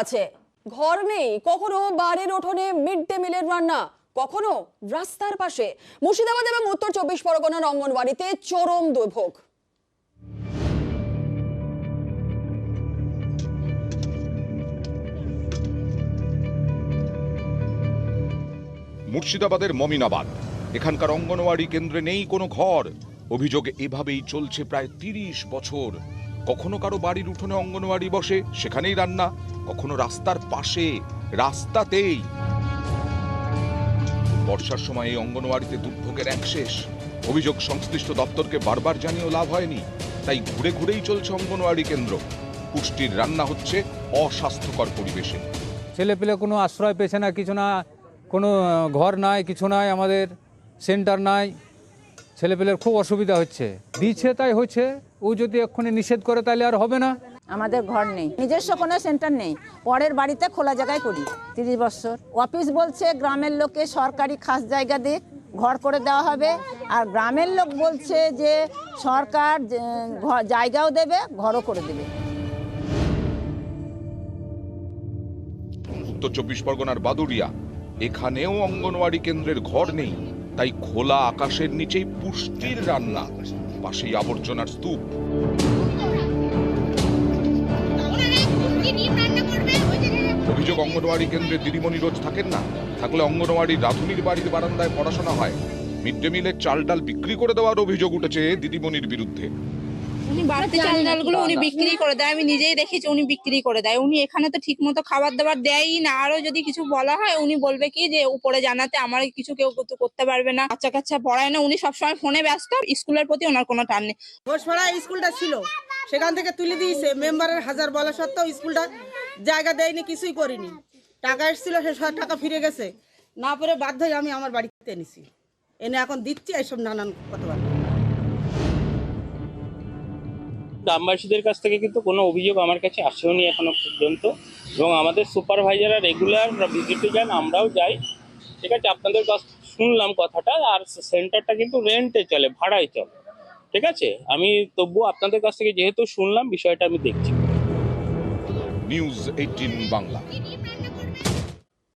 আছে, ঘর নেই, কখনো বাড়ির উঠোনে মিড ডে মিলের রান্না, কখনো রাস্তার পাশে। মুর্শিদাবাদ এবং উত্তর 24 পরগনার অঙ্গনওয়াড়িতে চরম দুর্ভোগ। মুর্শিদাবাদের মমিনাবাদ, এখানকার অঙ্গনওয়াড়ি কেন্দ্রে নেই কোনো ঘর। অভিযোগ এভাবেই চলছে প্রায় 30 বছর। কখনো কারো বাড়ির উঠোনে অঙ্গনওয়াড়ি বসে, সেখানেই রান্না, কখনো রাস্তার পাশে, রাস্তাতেই। বর্ষার সময় এই অঙ্গনওয়াড়িতে দুর্ভোগের এক শেষ। অভিযোগ সংশ্লিষ্ট দপ্তরকে বারবার জানিয়েও লাভ হয়নি, তাই ঘুরে ঘুরেই চলছে অঙ্গনওয়াড়ি কেন্দ্র। পুষ্টির রান্না হচ্ছে অস্বাস্থ্যকর পরিবেশে। ছেলেপেলে কোনো আশ্রয় পেছে না, কিছু না, কোনো ঘর নাই, কিছু নাই, আমাদের সেন্টার নাই, ছেলেপেলের খুব অসুবিধা হচ্ছে। দিচ্ছে তাই হচ্ছে, ও যদি এক্ষুনি নিষেধ করে তাহলে আর হবে না। আমাদের ঘর নেই, নিজস্ব কোনো সেন্টার নেই, পরের বাড়িতে খোলা জায়গায় করি 30 বছর। অফিস বলছে গ্রামের লোকে সরকারি খাস জায়গা দিয়ে ঘর করে দেওয়া হবে, আর গ্রামের লোক বলছে যে সরকার জায়গাও দেবে, ঘরও করে দেবে। উত্তর 24 পরগনার বাদুড়িয়া, এখানেও অঙ্গনওয়াড়ি কেন্দ্রের ঘর নেই, তাই খোলা আকাশের নিচেই পুষ্টির রান্না, পাশেই আবর্জনার স্তূপ। অভিযোগ, অঙ্গনওয়াড়ি কেন্দ্রে দিদিমণি রোজ থাকেন না, থাকলে অঙ্গনওয়াড়ির রাঁধুনির বাড়ির বারান্দায় পড়াশোনা হয়। মিড ডে মিলের চাল ডাল বিক্রি করে দেওয়ার অভিযোগ উঠেছে দিদিমণির বিরুদ্ধে। উনি বাড়িতে চাল ডালগুলো উনি বিক্রি করে দেয়, আমি নিজেই দেখেছি উনি বিক্রি করে দেয়। উনি এখানে তো ঠিক মতো খাবার দাবার দেয়ই না। আরো যদি কিছু বলা হয় উনি বলবে কি যে উপরে জানাতে, আমার কিছু কেউ করতে পারবে না, বাচ্চা কাচ্চা পড়ায় না, উনি সবসময় ফোনে ব্যস্ত, স্কুলের প্রতি ওনার কোনো টান নেই। ঘোষপাড়া স্কুলটা ছিল, সেখান থেকে তুলে দিয়েছে, মেম্বারের হাজার বলা সত্ত্বেও স্কুলটা জায়গা দেয়নি, কিছুই করিনি। টাকা এসেছিল, সে সব টাকা ফিরে গেছে, না পরে বাধ্য হয়ে আমি আমার বাড়িতে এনেছি, এনে এখন দিচ্ছি এইসব নানান কথাবার্তা। গ্রামবাসীদের কাছ থেকে কিন্তু কোনো অভিযোগ আমার কাছে আসেওনি এখনো পর্যন্ত, এবং আমাদের সুপারভাইজাররা রেগুলার ভিজিটে যান, আমরাও যাই। ঠিক আছে, আপনাদের কাছ শুনলাম কথাটা, আর সেন্টারটা কিন্তু রেন্টে চলে, ভাড়ায় চলে। ঠিক আছে, আমি তবুও আপনাদের কাছ থেকে যেহেতু শুনলাম, বিষয়টা আমি দেখছি। নিউজ 18 বাংলা।